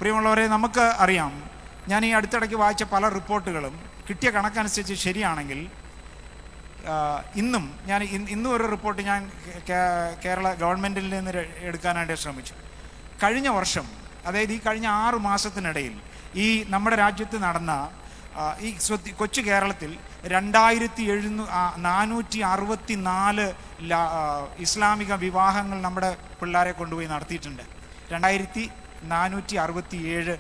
പ്രിയമുള്ളവരെ, നമുക്ക് അറിയാം, ഞാൻ ഈ അടുത്തിടയ്ക്ക് വായിച്ച പല റിപ്പോർട്ടുകളും കിട്ടിയ കണക്കനുസരിച്ച് ശരിയാണെങ്കിൽ ഇന്നും ഒരു റിപ്പോർട്ട് ഞാൻ കേരള ഗവൺമെൻറ്റിൽ നിന്ന് എടുക്കാനായിട്ട് ശ്രമിച്ചു. കഴിഞ്ഞ വർഷം, അതായത് ഈ കഴിഞ്ഞ 6 മാസത്തിനിടയിൽ ഈ നമ്മുടെ രാജ്യത്ത് നടന്ന ഈ കൊച്ചു കേരളത്തിൽ 2464 ഇസ്ലാമിക വിവാഹങ്ങൾ നമ്മുടെ പിള്ളേരെ കൊണ്ടുപോയി നടത്തിയിട്ടുണ്ട്. 2467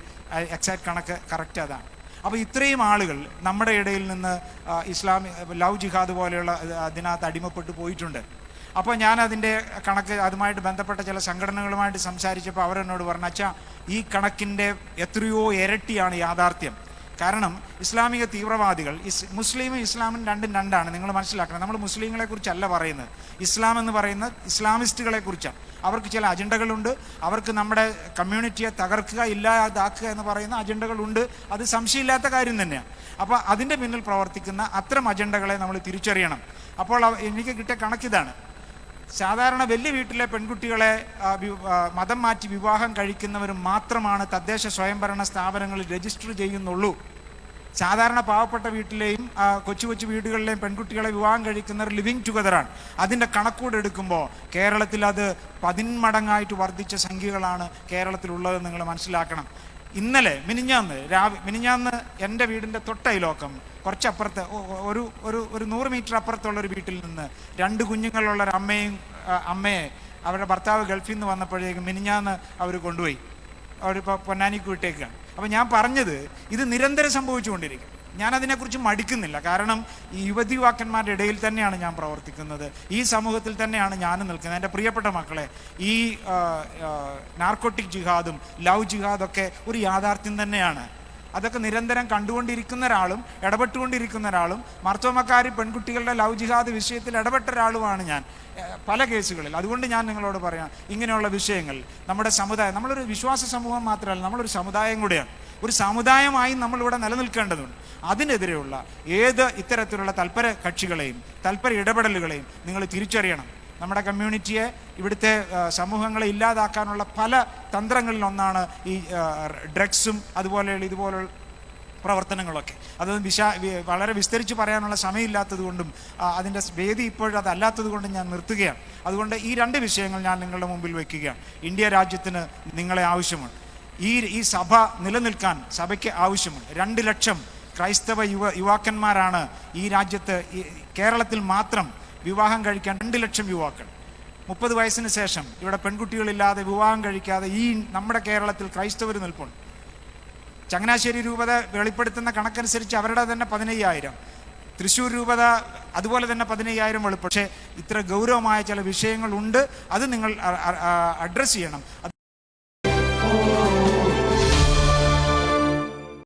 എക്സാക്ട് കണക്ക് കറക്റ്റ് അതാണ്. അപ്പോൾ ഇത്രയും ആളുകൾ നമ്മുടെ ഇടയിൽ നിന്ന് ലവ് ജിഹാദ് പോലെയുള്ള അതിനകത്ത് അടിമപ്പെട്ടു പോയിട്ടുണ്ട്. അപ്പോൾ ഞാൻ അതിൻ്റെ കണക്ക് അതുമായിട്ട് ബന്ധപ്പെട്ട ചില സംഘടനകളുമായിട്ട് സംസാരിച്ചപ്പോൾ അവരെന്നോട് പറഞ്ഞു, അച്ഛാ, ഈ കണക്കിൻ്റെ എത്രയോ ഇരട്ടിയാണ് യാഥാർത്ഥ്യം. കാരണം ഇസ്ലാമിക തീവ്രവാദികൾ മുസ്ലിമും ഇസ്ലാമും രണ്ടും രണ്ടാണ്. നിങ്ങൾ മനസ്സിലാക്കണം. നമ്മൾ മുസ്ലിങ്ങളെ കുറിച്ചല്ല പറയുന്നത്. ഇസ്ലാം എന്ന് പറയുന്ന ഇസ്ലാമിസ്റ്റുകളെ കുറിച്ചാണ്. അവർക്ക് ചില അജണ്ടകളുണ്ട്. അവർക്ക് നമ്മുടെ കമ്മ്യൂണിറ്റിയെ തകർക്കുക, ഇല്ലാതാക്കുക എന്ന് പറയുന്ന അജണ്ടകളുണ്ട്. അത് സംശയമില്ലാത്ത കാര്യം തന്നെയാണ്. അപ്പോൾ അതിൻ്റെ പിന്നിൽ പ്രവർത്തിക്കുന്ന അത്തരം അജണ്ടകളെ നമ്മൾ തിരിച്ചറിയണം. അപ്പോൾ എനിക്ക് കിട്ടിയ കണക്കിതാണ്. സാധാരണ വലിയ വീട്ടിലെ പെൺകുട്ടികളെ മതം മാറ്റി വിവാഹം കഴിക്കുന്നവർ മാത്രമാണ് തദ്ദേശ സ്വയംഭരണ സ്ഥാപനങ്ങളിൽ രജിസ്റ്റർ ചെയ്യുന്നുള്ളൂ. സാധാരണ പാവപ്പെട്ട വീട്ടിലെയും കൊച്ചു കൊച്ചു വീടുകളിലെയും പെൺകുട്ടികളെ വിവാഹം കഴിക്കുന്നവർ ലിവിങ് ടുഗദറാണ്. അതിൻ്റെ കണക്കൂടെ എടുക്കുമ്പോൾ കേരളത്തിൽ അത് 10 മടങ്ങായിട്ട് വർദ്ധിച്ച സംഖ്യകളാണ് കേരളത്തിലുള്ളതെന്ന് നിങ്ങൾ മനസ്സിലാക്കണം. മിനിഞ്ഞാന്ന് എൻ്റെ വീടിൻ്റെ തൊട്ടയിലോക്കം കുറച്ചപ്പുറത്ത് ഒരു 100 മീറ്റർ അപ്പുറത്തുള്ളൊരു വീട്ടിൽ നിന്ന് 2 കുഞ്ഞുങ്ങളുള്ളൊരു അമ്മയെ അവരുടെ ഭർത്താവ് ഗൾഫിൽ നിന്ന് വന്നപ്പോഴേക്കും മിനിഞ്ഞാന്ന് അവർ കൊണ്ടുപോയി. അവരിപ്പോൾ പൊന്നാനിക്ക് വിട്ടേക്കാണ്. അപ്പോൾ ഞാൻ പറഞ്ഞത്, ഇത് നിരന്തരം സംഭവിച്ചുകൊണ്ടിരിക്കും. ഞാനതിനെക്കുറിച്ച് മടിക്കുന്നില്ല. കാരണം ഈ യുവതീവാക്കന്മാരുടെ ഇടയിൽ തന്നെയാണ് ഞാൻ പ്രവർത്തിക്കുന്നത്. ഈ സമൂഹത്തിൽ തന്നെയാണ് ഞാനും നിൽക്കുന്നത്. എൻ്റെ പ്രിയപ്പെട്ട മക്കളെ, ഈ നാർക്കോട്ടിക് ജിഹാദും ലവ് ജിഹാദൊക്കെ ഒരു യാഥാർത്ഥ്യം തന്നെയാണ്. അതൊക്കെ നിരന്തരം കണ്ടുകൊണ്ടിരിക്കുന്ന ഒരാളും ഇടപെട്ടുകൊണ്ടിരിക്കുന്ന ഒരാളും മർത്തോമക്കാരി പെൺകുട്ടികളുടെ ലവ് ജിഹാദ് വിഷയത്തിൽ ഇടപെട്ട ഒരാളുമാണ് ഞാൻ പല കേസുകളിൽ. അതുകൊണ്ട് ഞാൻ നിങ്ങളോട് പറയാം, ഇങ്ങനെയുള്ള വിഷയങ്ങൾ നമ്മുടെ സമുദായം, നമ്മളൊരു വിശ്വാസ സമൂഹം മാത്രമല്ല, നമ്മളൊരു സമുദായം കൂടെയാണ്. ഒരു സമുദായമായി നമ്മളിവിടെ നിലനിൽക്കേണ്ടതുണ്ട്. അതിനെതിരെയുള്ള ഏത് ഇത്തരത്തിലുള്ള തൽപര കക്ഷികളെയും തൽപര ഇടപെടലുകളെയും നിങ്ങൾ തിരിച്ചറിയണം. നമ്മുടെ കമ്മ്യൂണിറ്റിയെ, ഇവിടുത്തെ സമൂഹങ്ങളെ ഇല്ലാതാക്കാനുള്ള പല തന്ത്രങ്ങളിലൊന്നാണ് ഈ ഡ്രഗ്സും ഇതുപോലുള്ള പ്രവർത്തനങ്ങളൊക്കെ. അതൊന്നും വളരെ വിസ്തരിച്ച് പറയാനുള്ള സമയമില്ലാത്തത് കൊണ്ടും അതിൻ്റെ വേദി ഇപ്പോഴതല്ലാത്തത് കൊണ്ടും ഞാൻ നിർത്തുകയാണ്. അതുകൊണ്ട് ഈ 2 വിഷയങ്ങൾ ഞാൻ നിങ്ങളുടെ മുമ്പിൽ വയ്ക്കുകയാണ്. ഇന്ത്യ രാജ്യത്തിന് നിങ്ങളെ ആവശ്യമുണ്ട്. ഈ സഭ നിലനിൽക്കാൻ സഭയ്ക്ക് ആവശ്യമുണ്ട്. 2 ലക്ഷം ക്രൈസ്തവ യുവാക്കന്മാരാണ് ഈ രാജ്യത്ത്, കേരളത്തിൽ മാത്രം വിവാഹം കഴിക്കാൻ 2 ലക്ഷം യുവാക്കൾ. 30 വയസ്സിന് ശേഷം ഇവിടെ പെൺകുട്ടികളില്ലാതെ വിവാഹം കഴിക്കാതെ ഈ നമ്മുടെ കേരളത്തിൽ ക്രൈസ്തവർ നിൽപ്പുണ്ട്. ചങ്ങനാശ്ശേരി രൂപത വെളിപ്പെടുത്തുന്ന കണക്കനുസരിച്ച് അവരുടെ തന്നെ 15,000, തൃശ്ശൂർ രൂപത അതുപോലെ തന്നെ 15,000 വെളിപ്പെടും. പക്ഷേ ഇത്ര ഗൗരവമായ ചില വിഷയങ്ങളുണ്ട്. അത് നിങ്ങൾ അഡ്രസ്സ് ചെയ്യണം.